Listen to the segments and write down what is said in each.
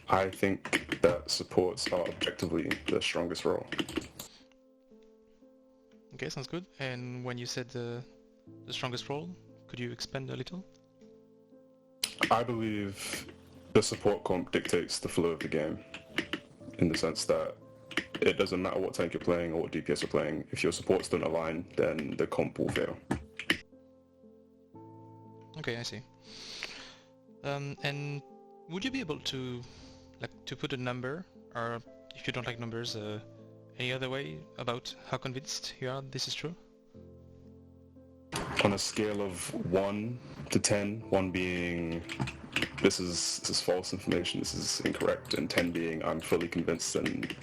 I think that supports are objectively the strongest role. Okay, sounds good. And when you said the strongest role, could you expand a little? I believe the support comp dictates the flow of the game, in the sense that it doesn't matter what tank you're playing or what DPS you're playing. If your supports don't align, then the comp will fail. Okay, I see. And would you be able to, to put a number, or if you don't like numbers, any other way about how convinced you are this is true? On a scale of 1 to 10, 1 being this is false information, this is incorrect, and 10 being I'm fully convinced and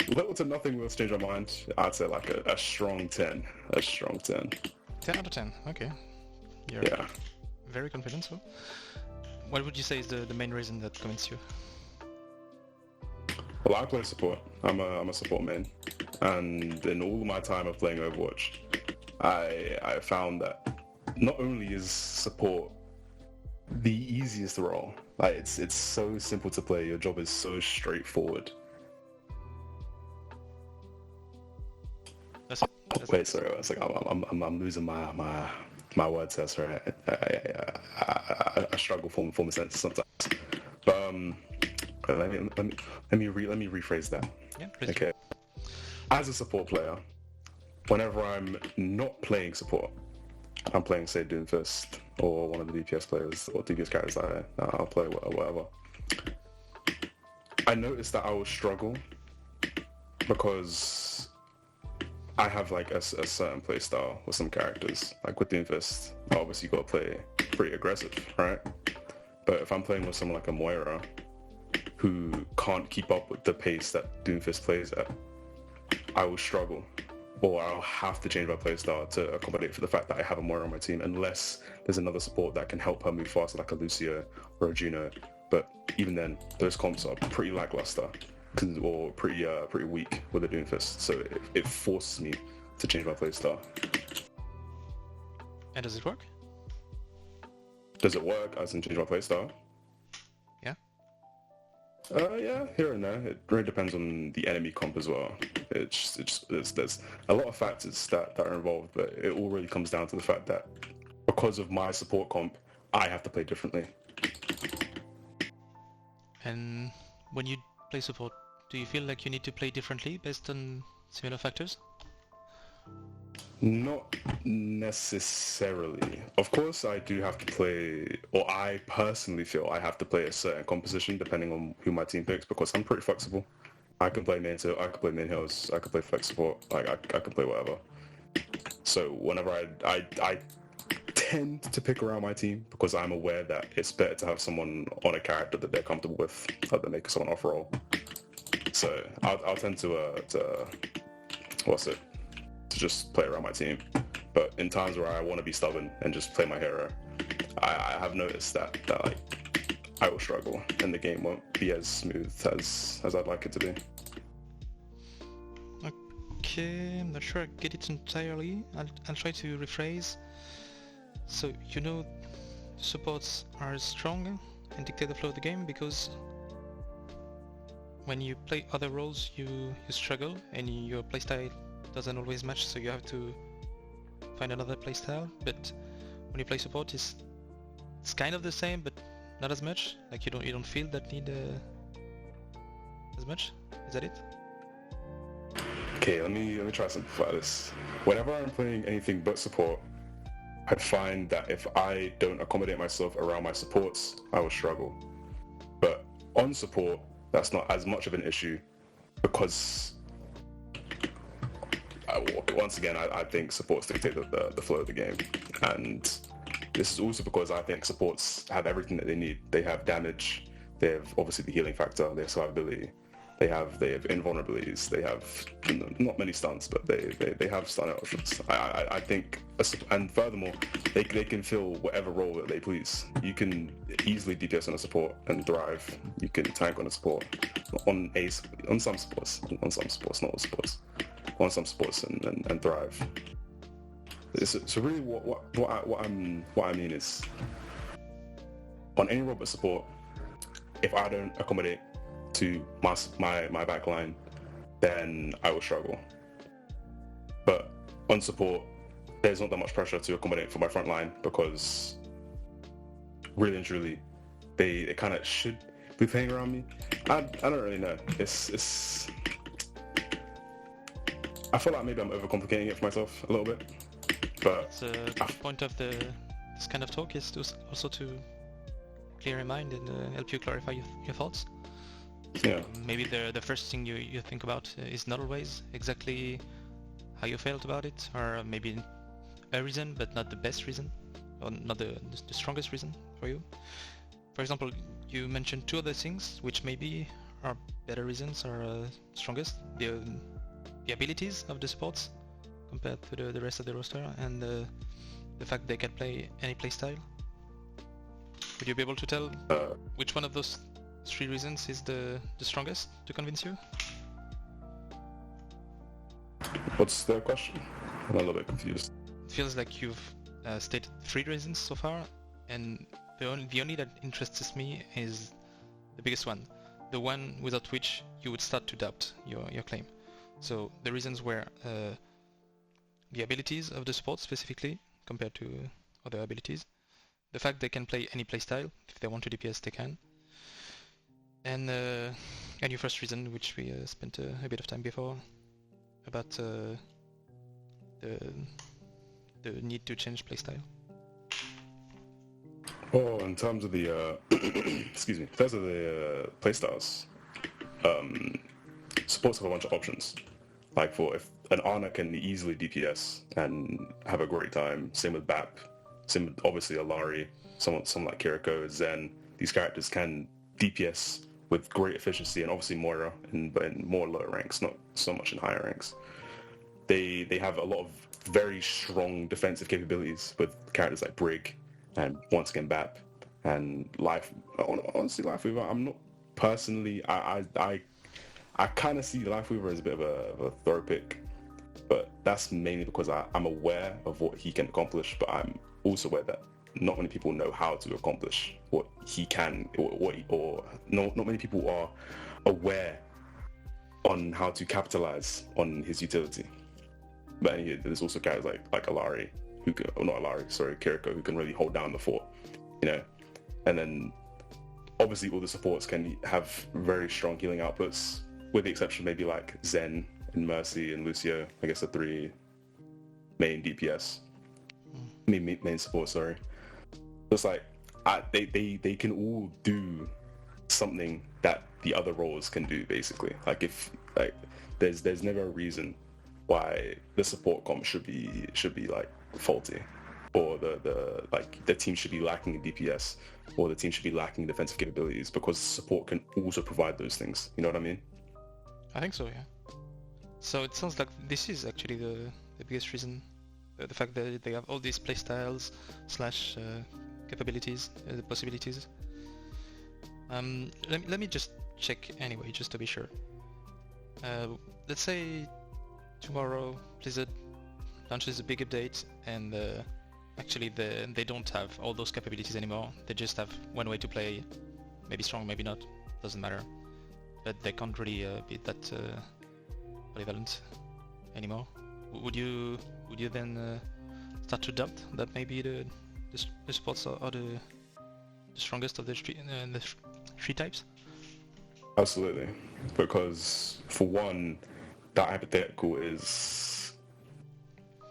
little to nothing will change my mind, I'd say like a strong 10. A strong 10. 10 out of 10, okay. You're very confident, so. What would you say is the main reason that convinced you? Well, I play support. I'm a support main, and in all my time of playing Overwatch, I found that not only is support the easiest role, like it's so simple to play. Your job is so straightforward. That's it. Wait, sorry, it's like I'm losing my word test, right? I struggle forming a sentence sometimes, but let me rephrase that. Yeah, please. Okay. As a support player, whenever I'm not playing support, I'm playing, say, Doomfist or one of the DPS players or DPS characters I'll play, whatever. I noticed that I would struggle because I have like a certain play style with some characters. Like with Doomfist, obviously you gotta play pretty aggressive, right? But if I'm playing with someone like a Moira who can't keep up with the pace that Doomfist plays at, I will struggle. Or I'll have to change my playstyle to accommodate for the fact that I have a Moira on my team, unless there's another support that can help her move faster, like a Lucio or a Juno. But even then, those comps are pretty lackluster, or pretty weak with a Doomfist. So it forces me to change my playstyle. And does it work? Does it work as in change my playstyle? Yeah. Yeah, here and there. It really depends on the enemy comp as well. There's a lot of factors that are involved, but it all really comes down to the fact that because of my support comp, I have to play differently. And when you play support, do you feel like you need to play differently based on similar factors? Not necessarily. Of course, I do have to play, or I personally feel I have to play a certain composition depending on who my team picks, because I'm pretty flexible. I can play main I can play main heals, I can play flex support, like I can play whatever. So whenever I tend to pick around my team because I'm aware that it's better to have someone on a character that they're comfortable with than make someone off roll. So I'll tend to just play around my team. But in times where I want to be stubborn and just play my hero, I have noticed that like I will struggle and the game won't be as smooth as I'd like it to be. Okay, I'm not sure I get it entirely. I'll try to rephrase. So supports are strong and dictate the flow of the game because when you play other roles you struggle and your playstyle doesn't always match, so you have to find another playstyle. But when you play support, it's kind of the same, but not as much. Like you don't feel that need as much. Is that it? Okay, let me try to simplify this. Whenever I'm playing anything but support, I find that if I don't accommodate myself around my supports, I will struggle. But on support, that's not as much of an issue because once again, I think supports dictate the flow of the game. And this is also because I think supports have everything that they need. They have damage, they have obviously the healing factor, they have survivability, they have invulnerabilities, they have not many stuns, but they have stun options. I think, and furthermore, they can fill whatever role that they please. You can easily DPS on a support and thrive. You can tank on a support, on some supports, not all supports, on some supports and thrive. So really, what I mean is, on any role but support, if I don't accommodate to my back line, then I will struggle. But on support, there's not that much pressure to accommodate for my front line because really and truly, they kind of should be playing around me. I don't really know. It's I feel like maybe I'm overcomplicating it for myself a little bit. But the point of this kind of talk is to also to clear your mind and help you clarify your thoughts. Yeah. Maybe the first thing you think about is not always exactly how you felt about it, or maybe a reason but not the best reason, or not the strongest reason for you. For example, you mentioned two other things which maybe are better reasons or strongest. The abilities of the supports compared to the rest of the roster, and the fact they can play any playstyle. Would you be able to tell which one of those three reasons is the strongest to convince you? What's the question? I'm a little bit confused. It feels like you've stated three reasons so far, and the only that interests me is the biggest one, the one without which you would start to doubt your claim. So the reasons were the abilities of the support specifically compared to other abilities, the fact they can play any playstyle. If they want to DPS, they can. And your first reason, which we spent a bit of time before, about the need to change playstyle. Oh, in terms of the excuse me, in terms of the playstyles, supports have a bunch of options. Like if an Ana can easily DPS and have a great time, same with BAP, same with obviously Alari, someone like Kiriko, Zen. These characters can DPS with great efficiency, and obviously Moira, but in more lower ranks, not so much in higher ranks. They have a lot of very strong defensive capabilities with characters like Brig, and once again BAP, and honestly Life Weaver. I'm not personally. I kind of see Life Weaver as a bit of a throw pick, but that's mainly because I'm aware of what he can accomplish, but I'm also aware that not many people know how to accomplish what he can, or not many people are aware on how to capitalize on his utility. But anyway, there's also guys like Alari, Kiriko, who can really hold down the fort, and then obviously all the supports can have very strong healing outputs, with the exception maybe like Zen and Mercy and Lucio. I guess the three main DPS, main supports. Sorry, it's like they can all do something that the other roles can do. Basically, there's never a reason why the support comp should be like faulty, or the team should be lacking in DPS, or the team should be lacking defensive capabilities, because support can also provide those things. You know what I mean? I think so, yeah. So it sounds like this is actually the biggest reason, the fact that they have all these playstyles / capabilities, the possibilities. Let me just check anyway, just to be sure. Let's say tomorrow Blizzard launches a big update, and actually they don't have all those capabilities anymore. They just have one way to play, maybe strong, maybe not, doesn't matter. But they can't really be that polyvalent anymore. Would you then start to doubt that maybe the supports are the strongest of the three types? Absolutely, because for one, that hypothetical is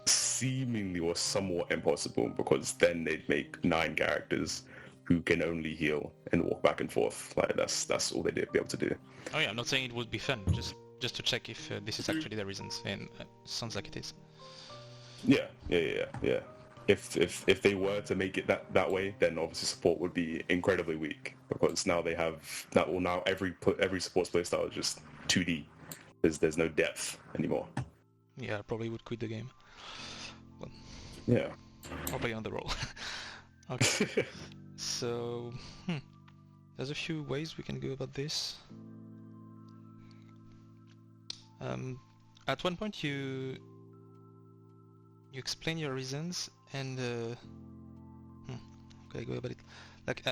seemingly or somewhat impossible, because then they'd make 9 characters who can only heal and walk back and forth. Like that's all they'd be able to do. Oh yeah, I'm not saying it would be fun, just to check if this is actually the reasons, and sounds like it is. Yeah. If they were to make it that way, then obviously support would be incredibly weak, because now they have now every support's playstyle is just 2D. There's no depth anymore. Yeah, I probably would quit the game. Well, yeah. I'll play on the roll. Okay. So, there's a few ways we can go about this. At one point you explain your reasons, and okay, go about it. Like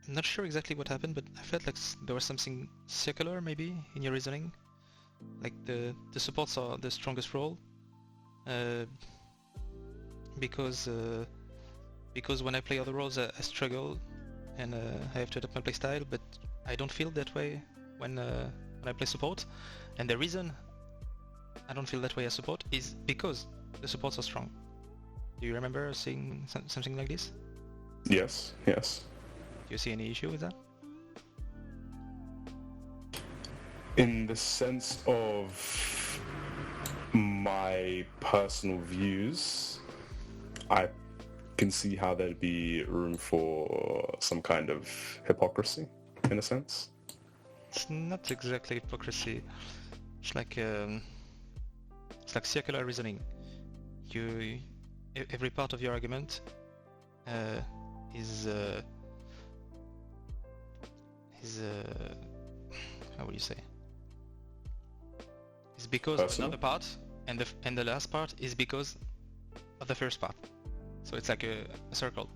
I'm not sure exactly what happened, but I felt like there was something circular maybe in your reasoning. Like the supports are the strongest role, because when I play other roles I struggle and I have to adapt my playstyle, but I don't feel that way when I play support. And the reason I don't feel that way as support is because the supports are strong. Do you remember seeing something like this? Yes. Do you see any issue with that? In the sense of my personal views, I can see how there'd be room for some kind of hypocrisy, in a sense. It's not exactly hypocrisy. It's like circular reasoning. Every part of your argument is how would you say? It's because of Personal? another part, and the last part is because of the first part. So it's like a circle.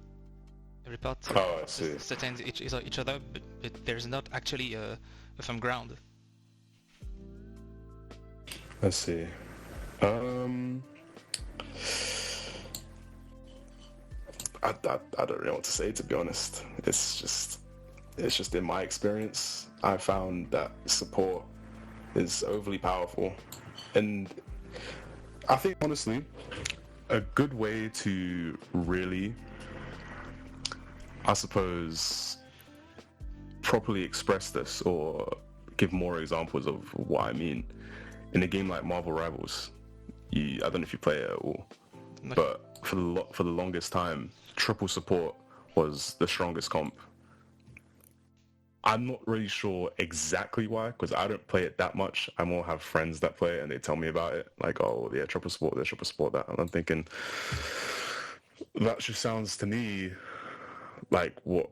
Every part Oh, I see. sustains each other, but there's not actually a firm ground. I see. I don't know what to say, to be honest. It's just in my experience, I found that support is overly powerful, and I think honestly, a good way to really, I suppose, properly express this or give more examples of what I mean, in a game like Marvel Rivals, I don't know if you play it at all, No. but for the longest time, triple support was the strongest comp. I'm not really sure exactly why, because I don't play it that much. I more have friends that play it and they tell me about it. Like, oh, yeah, triple support this, triple support that. And I'm thinking, that just sounds to me like what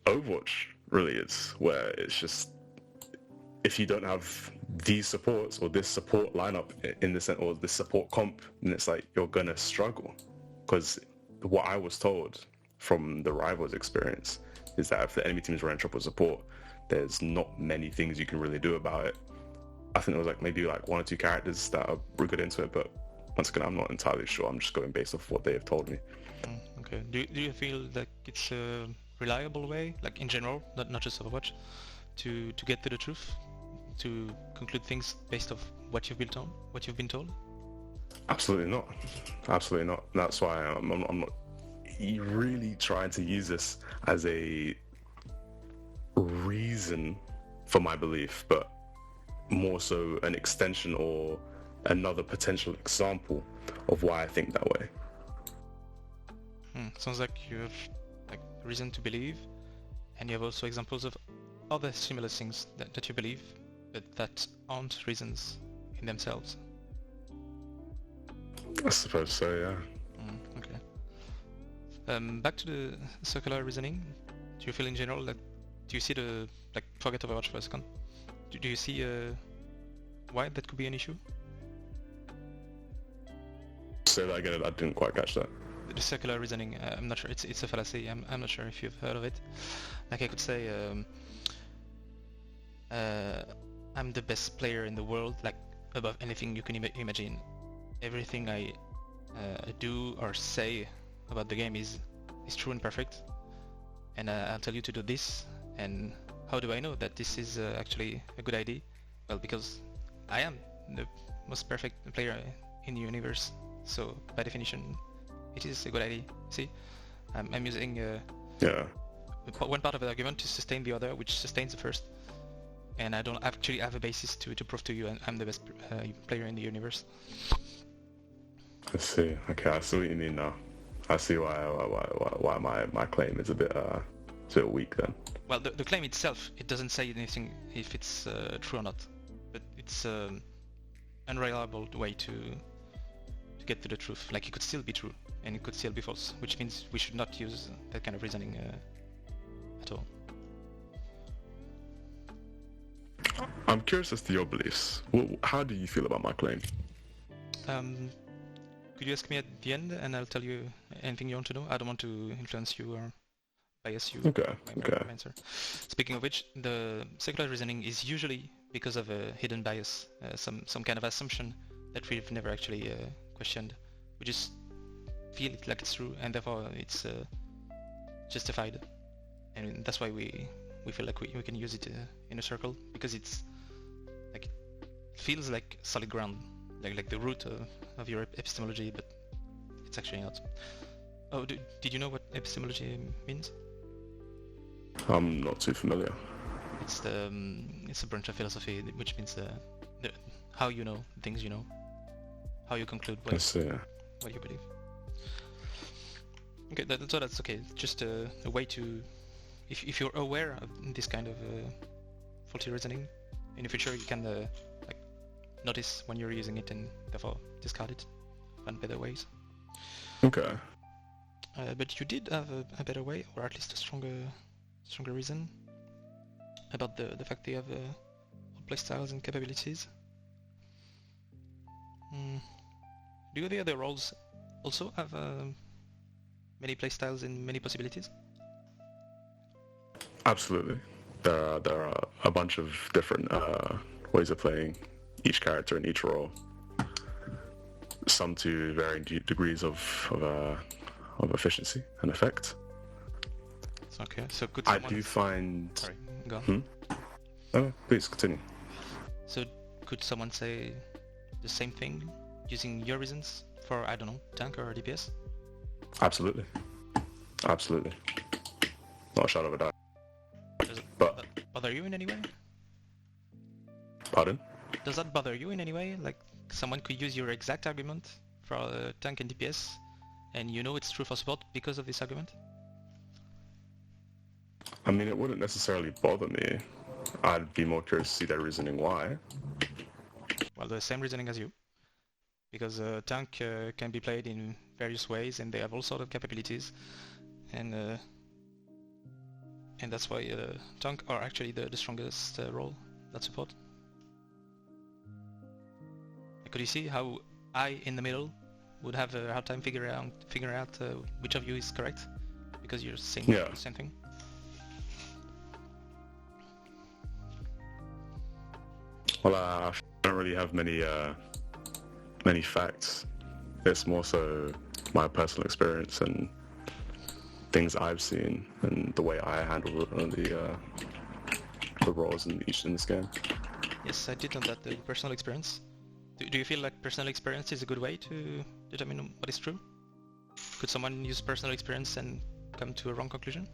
Overwatch really is, where it's just, if you don't have these supports or this support lineup in the sense, or this support comp, then it's like you're going to struggle. Because what I was told from the Rivals experience is that if the enemy team is running triple support, there's not many things you can really do about it. I think there was maybe one or two characters that are good into it, but once again, I'm not entirely sure. I'm just going based off what they have told me. Okay. Do you feel like it's a reliable way, like in general, not just Overwatch, to get to the truth, to conclude things based off what you've been told? Absolutely not. Absolutely not. That's why I'm not really trying to use this as a reason for my belief, but more so an extension or another potential example of why I think that way. Sounds like you have reason to believe, and you have also examples of other similar things that you believe, but that aren't reasons in themselves. I suppose so, yeah. Okay. Back to the circular reasoning. Do you feel in general that, do you see the, forget Overwatch for a second, do you see why that could be an issue? Say that again, I didn't quite catch that. The circular reasoning, I'm not sure, it's a fallacy, I'm not sure if you've heard of it. Like I could say, I'm the best player in the world, above anything you can imagine. Everything I do or say about the game is true and perfect, and I'll tell you to do this. And how do I know that this is actually a good idea? Well, because I am the most perfect player in the universe, so by definition it is a good idea. See, I'm using one part of the argument to sustain the other, which sustains the first, and I don't actually have a basis to prove to you I'm the best player in the universe. I see. Okay, I see what you mean now. I see why my claim is a bit weak then. Well, the claim itself, it doesn't say anything if it's true or not, but it's unreliable way to get to the truth. It could still be true and it could still be false, which means we should not use that kind of reasoning at all. I'm curious as to your beliefs. How do you feel about my claim? Could you ask me at the end and I'll tell you anything you want to know? I don't want to influence you bias you Okay. my answer. Speaking of which, the circular reasoning is usually because of a hidden bias, some kind of assumption that we've never actually questioned. We just feel it like it's true, and therefore it's justified, and that's why we feel like we can use it in a circle, because it's like, it feels like solid ground, like the root of your epistemology, but it's actually not. Oh, did you know what epistemology means? I'm not too familiar. It's a branch of philosophy which means how you know things you know, how you conclude what you believe. Okay, that's okay. Just a way to, if you're aware of this kind of faulty reasoning, in the future you can like notice when you're using it and therefore discard it, find better ways. Okay. But you did have a better way, or at least a stronger reason about the fact they have playstyles and capabilities. Do the other roles also have many playstyles and many possibilities? Absolutely. There are a bunch of different ways of playing each character in each role. Some to varying degrees of efficiency and effect. Okay, so could someone... I do find... Sorry, go on. Oh, please continue. So could someone say the same thing using your reasons for, I don't know, tank or DPS? Absolutely. Absolutely. Not a shadow of a doubt. Does it bother you in any way? Pardon? Does that bother you in any way? Like, someone could use your exact argument for tank and DPS, and you know it's true for support because of this argument? I mean, it wouldn't necessarily bother me. I'd be more curious to see their reasoning why. Well, the same reasoning as you. Because tank can be played in various ways, and they have all sorts of capabilities. And that's why tank are actually the strongest role that support. Could you see how I, in the middle, would have a hard time figuring out which of you is correct? Because you're saying the same thing. Well, I don't really have many facts. It's more so my personal experience and things I've seen and the way I handle the roles in this game. Yes, I did know that, the personal experience. Do you feel like personal experience is a good way to determine what is true? Could someone use personal experience and come to a wrong conclusion?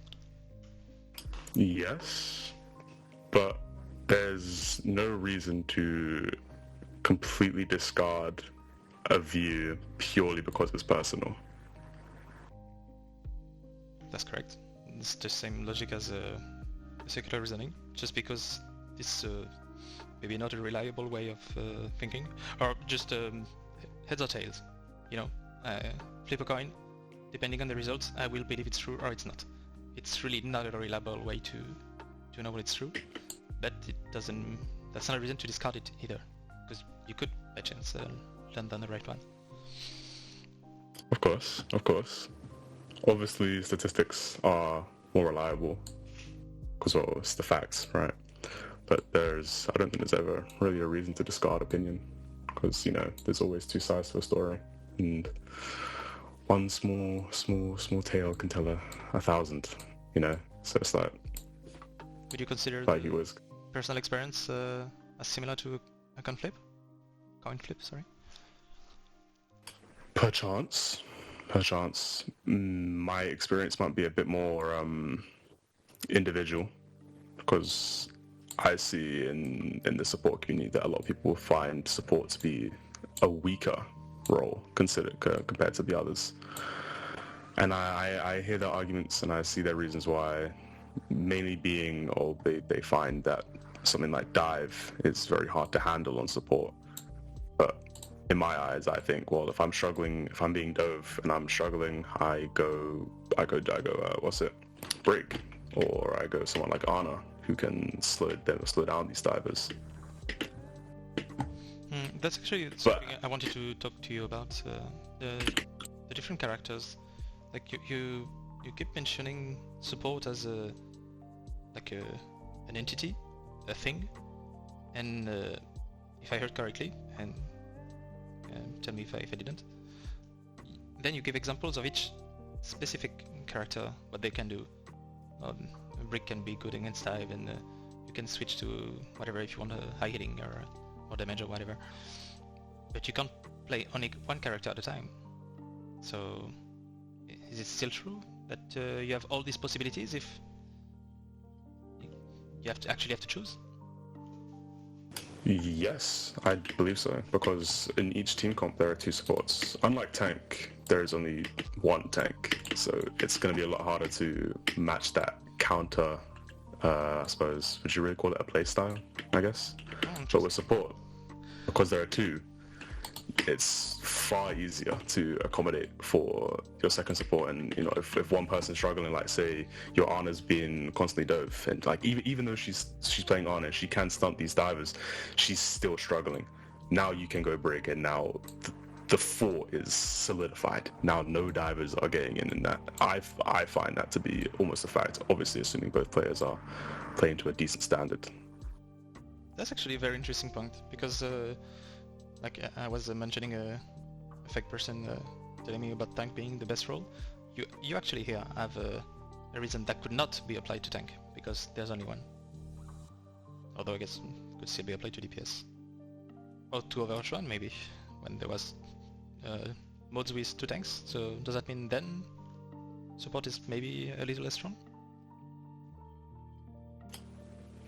Yes, but there's no reason to completely discard a view purely because it's personal. That's correct. It's the same logic as circular reasoning. Just because it's maybe not a reliable way of thinking, or just heads or tails. You know, flip a coin. Depending on the results, I will believe it's true or it's not. It's really not a reliable way to know when it's true. But it doesn't. That's not a reason to discard it either, because you could by chance land on the right one. Of course. Obviously, statistics are more reliable because it's the facts, right? But I don't think there's ever really a reason to discard opinion, because there's always two sides to a story, and one small tale can tell 1,000. So it's like. Would you consider like it was personal experience as similar to a coin flip? Sorry. Perchance, my experience might be a bit more individual, because I see in the support community that a lot of people find support to be a weaker role compared to the others, and I hear their arguments and I see their reasons why, mainly being, or they find that something like dive is very hard to handle on support. But in my eyes, I think, well, if I'm being dove and I'm struggling, I go break, or I go someone like Ana who can slow down these divers. That's actually something I wanted to talk to you about. The different characters. Like you you keep mentioning support as an entity, a thing, and if I heard correctly, and tell me if I didn't, then you give examples of each specific character, what they can do. A brick can be good against dive, and you can switch to whatever if you want high hitting or damage or whatever. But you can't play only one character at a time. So is it still true that you have all these possibilities if you actually have to choose? Yes, I believe so, because in each team comp there are two supports. Unlike tank, there is only one tank, so it's going to be a lot harder to match that counter, I suppose, would you really call it a playstyle, I guess? But with support, because there are two, it's far easier to accommodate for your second support. And you know, if one person's struggling, like say your Ana's being constantly dove, and like even though she's playing Ana and she can stump these divers, she's still struggling. Now you can go break, and now the fort is solidified. Now no divers are getting in, and that I find that to be almost a fact. Obviously, assuming both players are playing to a decent standard. That's actually a very interesting point, because like I was mentioning a fake person telling me about tank being the best role. You actually here have a reason that could not be applied to tank, because there's only one. Although I guess it could still be applied to DPS. Or to Overwatch 1 maybe, when there was modes with two tanks. So does that mean then support is maybe a little less strong?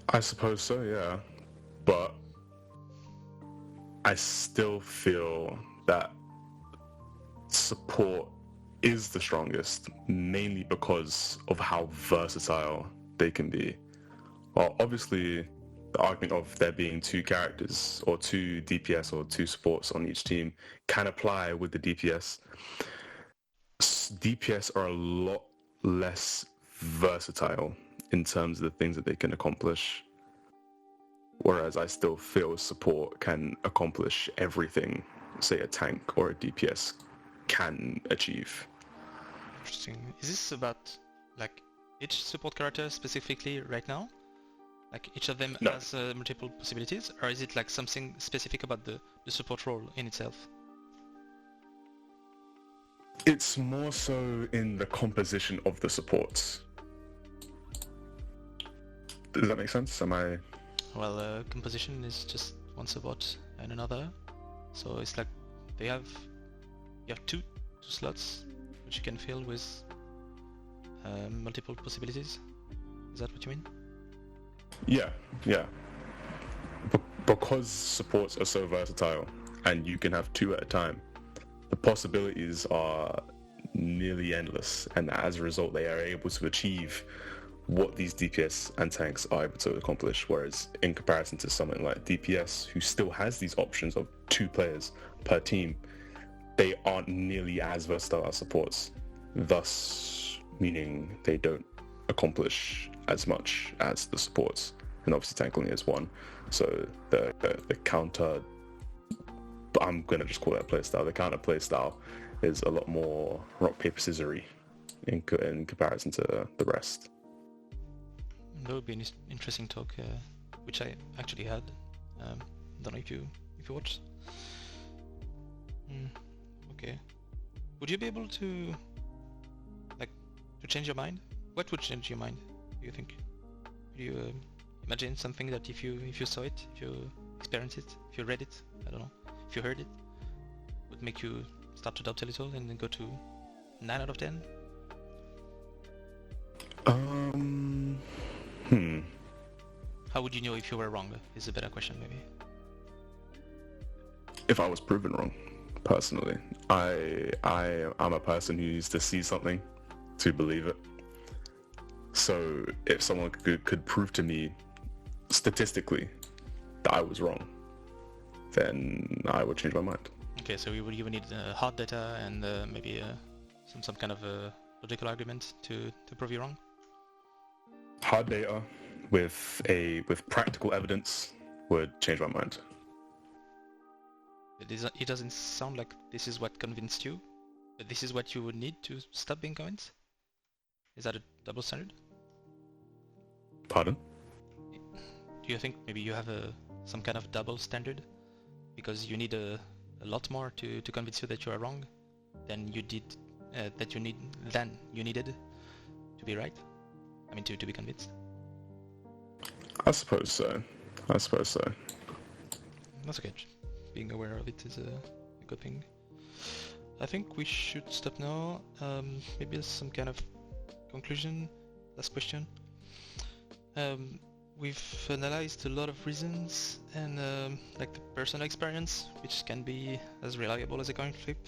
I suppose so, yeah. But I still feel that support is the strongest, mainly because of how versatile they can be. Well, obviously, the argument of there being two characters, or two DPS, or two supports on each team can apply with the DPS. DPS are a lot less versatile in terms of the things that they can accomplish. Whereas I still feel support can accomplish everything, say a tank or a DPS can achieve. Interesting. Is this about like each support character specifically right now? Like each of them has multiple possibilities, or is it like something specific about the support role in itself? It's more so in the composition of the supports. Does that make sense? Am I... Well, composition is just one support and another, so it's like you have two slots which you can fill with multiple possibilities. Is that what you mean? Yeah. Because supports are so versatile and you can have two at a time, the possibilities are nearly endless, and as a result they are able to achieve what these DPS and tanks are able to accomplish, whereas in comparison to someone like DPS, who still has these options of two players per team, they aren't nearly as versatile as supports, thus meaning they don't accomplish as much as the supports. And obviously tackling is one, so the counter, I'm gonna just call it a playstyle, the counter playstyle is a lot more rock paper scissory in comparison to the rest. That would be an interesting talk, which I actually had. Don't know if you watched. Okay. Would you be able to change your mind? What would change your mind, do you think? Could you imagine something that if you saw it, if you experienced it, if you read it, I don't know, if you heard it, would make you start to doubt a little and then go to 9 out of 10? How would you know if you were wrong, is a better question maybe. If I was proven wrong, personally, I'm a person who needs to see something to believe it. So if someone could prove to me statistically that I was wrong, then I would change my mind. Okay, so you would need hard data and maybe some kind of logical argument to prove you wrong? Hard data with practical evidence would change my mind. It doesn't sound like this is what convinced you, but this is what you would need to stop being convinced? Is that a double standard? Pardon? Do you think maybe you have some kind of double standard because you need a lot more to convince you that you are wrong than you did than you needed to be right? I mean, to be convinced. I suppose so. That's okay. Being aware of it is a good thing. I think we should stop now. Maybe some kind of conclusion. Last question. We've analyzed a lot of reasons and like the personal experience, which can be as reliable as a coin flip,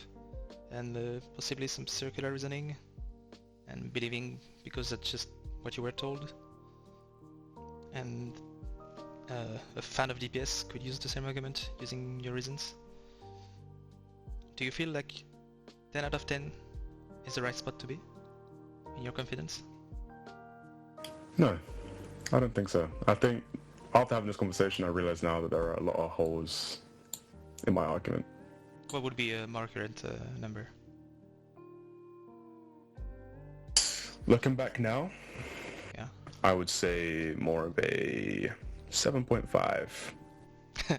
and possibly some circular reasoning and believing because that's just what you were told. And a fan of DPS could use the same argument using your reasons. Do you feel like 10 out of 10 is the right spot to be in your confidence? No, I don't think so. I think after having this conversation, I realize now that there are a lot of holes in my argument. What would be a more accurate number? Looking back now, Yeah. I would say more of a 7.5.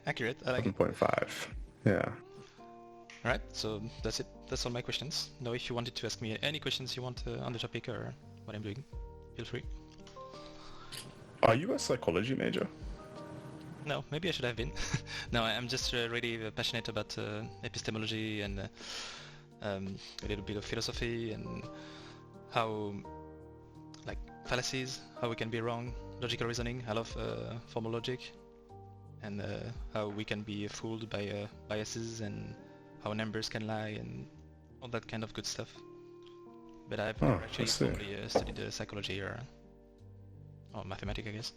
Accurate, I like it. 7.5, yeah. Alright, so that's it. That's all my questions. Now if you wanted to ask me any questions you want on the topic or what I'm doing, feel free. Are you a psychology major? No, maybe I should have been. No, I'm just really passionate about epistemology and a little bit of philosophy and how, like, fallacies, how we can be wrong, logical reasoning. I love formal logic, and how we can be fooled by biases and how numbers can lie and all that kind of good stuff. But I've never actually formally studied psychology or mathematics, I guess.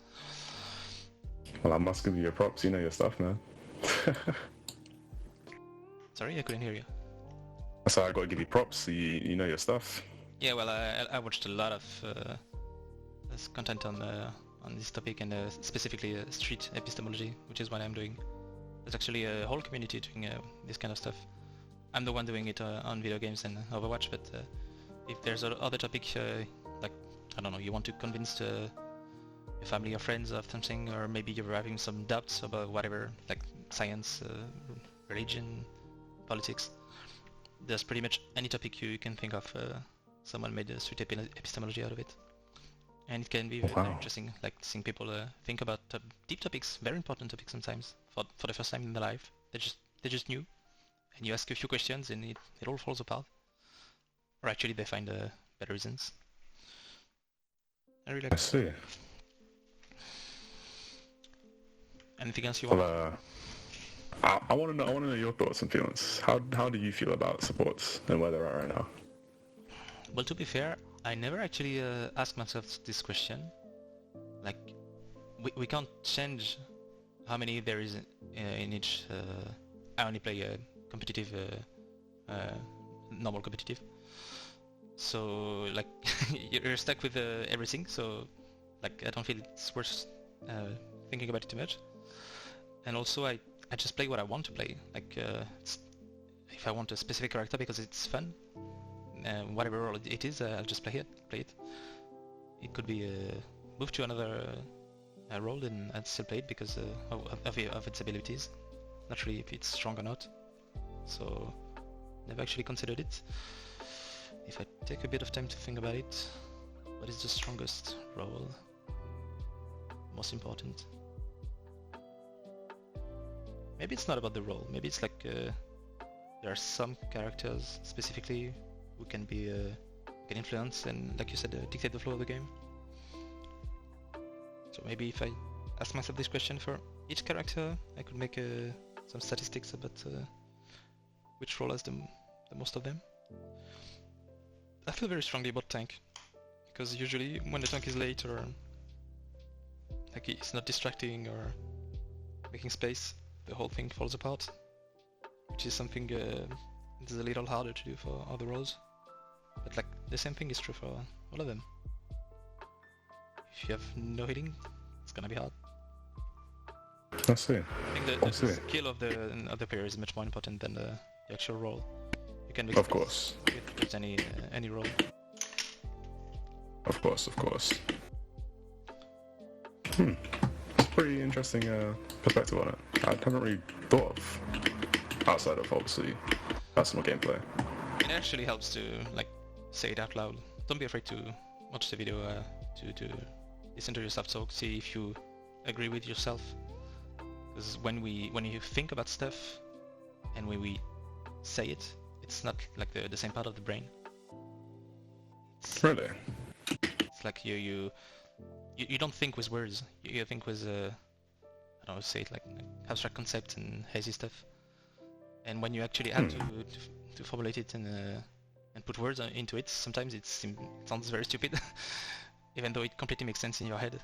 Well, I must give you your props. You know your stuff, man. Sorry, I couldn't hear you. So I got to give you props. You know your stuff. Yeah, well, I watched a lot of content on this topic and specifically street epistemology, which is what I'm doing. There's actually a whole community doing this kind of stuff. I'm the one doing it on video games and Overwatch, but if there's other topic, like, I don't know, you want to convince your family or friends of something, or maybe you're having some doubts about whatever, like science, religion, politics, there's pretty much any topic you can think of. Someone made a street epistemology out of it. And it can be very interesting, like seeing people think about deep topics, very important topics sometimes, for the first time in their life. They just knew, and you ask a few questions and it all falls apart. Or actually they find better reasons. I really like that. See. Anything else you want? Well, I want to know your thoughts and feelings. How do you feel about supports and where they're at right now? Well, to be fair, I never actually asked myself this question. Like, we can't change how many there is in each. I only play competitive, normal competitive. So, like, you're stuck with everything. So, like, I don't feel it's worth thinking about it too much. And also, I just play what I want to play. Like, if I want a specific character because it's fun, whatever role it is, I'll just play it. It could be move to another role and I'd still play it because of its abilities. Not really if it's strong or not. So, never actually considered it. If I take a bit of time to think about it, what is the strongest role? Most important? Maybe it's not about the role. Maybe it's like there are some characters specifically who can be can influence and, like you said, dictate the flow of the game. So maybe if I ask myself this question for each character, I could make some statistics about which role has the most of them. I feel very strongly about tank, because usually when the tank is late or like it's not distracting or making space, the whole thing falls apart, which is something that is a little harder to do for other roles. But like the same thing is true for all of them. If you have no healing, it's gonna be hard. I see. I think the skill of the player is much more important than the actual role. You can make of course with any role. Of course. It's a pretty interesting perspective on it. I haven't really thought of outside of obviously personal gameplay. It actually helps to like say it out loud. Don't be afraid to watch the video, to listen to yourself talk, see if you agree with yourself. Because when you think about stuff and when we say it, it's not like the same part of the brain. Really? It's like you don't think with words. You think with I don't know, say it like abstract concepts and hazy stuff. And when you actually have to formulate it and put words into it, sometimes it sounds very stupid, even though it completely makes sense in your head.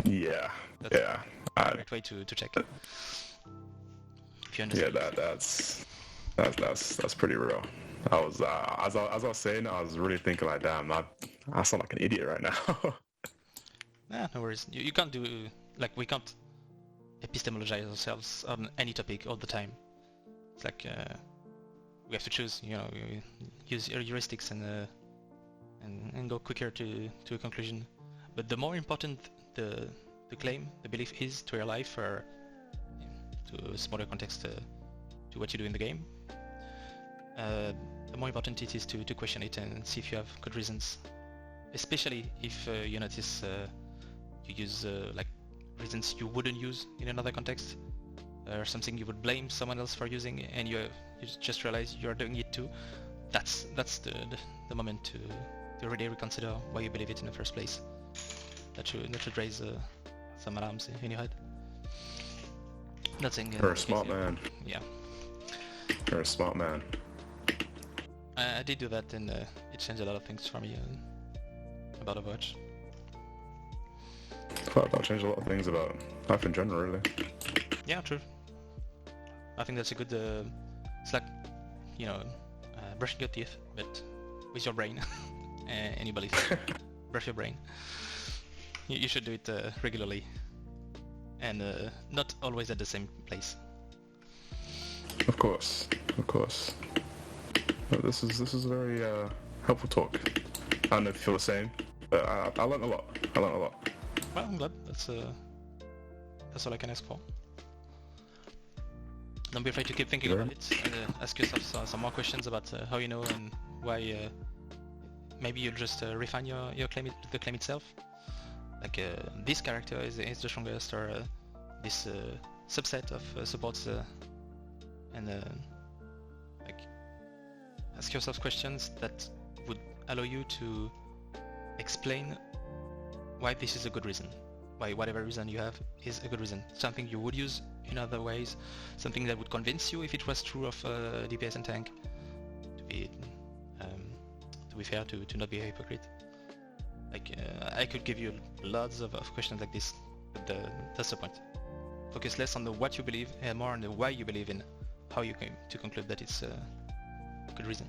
Yeah. That's a great way to check. If you understand. Yeah, that's pretty real. I was as I was saying, I was really thinking like, damn, I sound like an idiot right now. Nah, no worries. You can't do like we can't epistemologize ourselves on any topic all the time. It's like we have to choose. You know, use heuristics and go quicker to a conclusion. But the more important the claim, the belief is to your life or to a smaller context to what you do in the game, the more important it is to question it and see if you have good reasons. Especially if you notice you use like reasons you wouldn't use in another context, or something you would blame someone else for using, and you just realize you're doing it too. That's the moment to really reconsider why you believe it in the first place. That should raise some alarms in your head. Not saying You're a smart man. Yeah. You're a smart man. I did do that, and it changed a lot of things for me about Overwatch. That changed a lot of things about life in general, really. Yeah, true. I think that's a good. It's like, you know, brushing your teeth, but with your brain. Anybody brush your brain. You should do it regularly, and not always at the same place. Of course. Well, this is a very helpful talk. I don't know if you feel the same, but I learned a lot. Well, I'm glad. That's all I can ask for. Don't be afraid to keep thinking about it. Ask yourself some more questions about how you know and why. Maybe you'll just refine your claim, the claim itself. Like this character is the strongest, or this subset of supports, and like ask yourself questions that would allow you to explain why this is a good reason, why whatever reason you have is a good reason. Something you would use in other ways, something that would convince you if it was true of DPS and tank. To be fair, to not be a hypocrite. Like I could give you lots of questions like this, but that's the point. Focus less on the what you believe and more on the why you believe in, how you came to conclude that it's a good reason.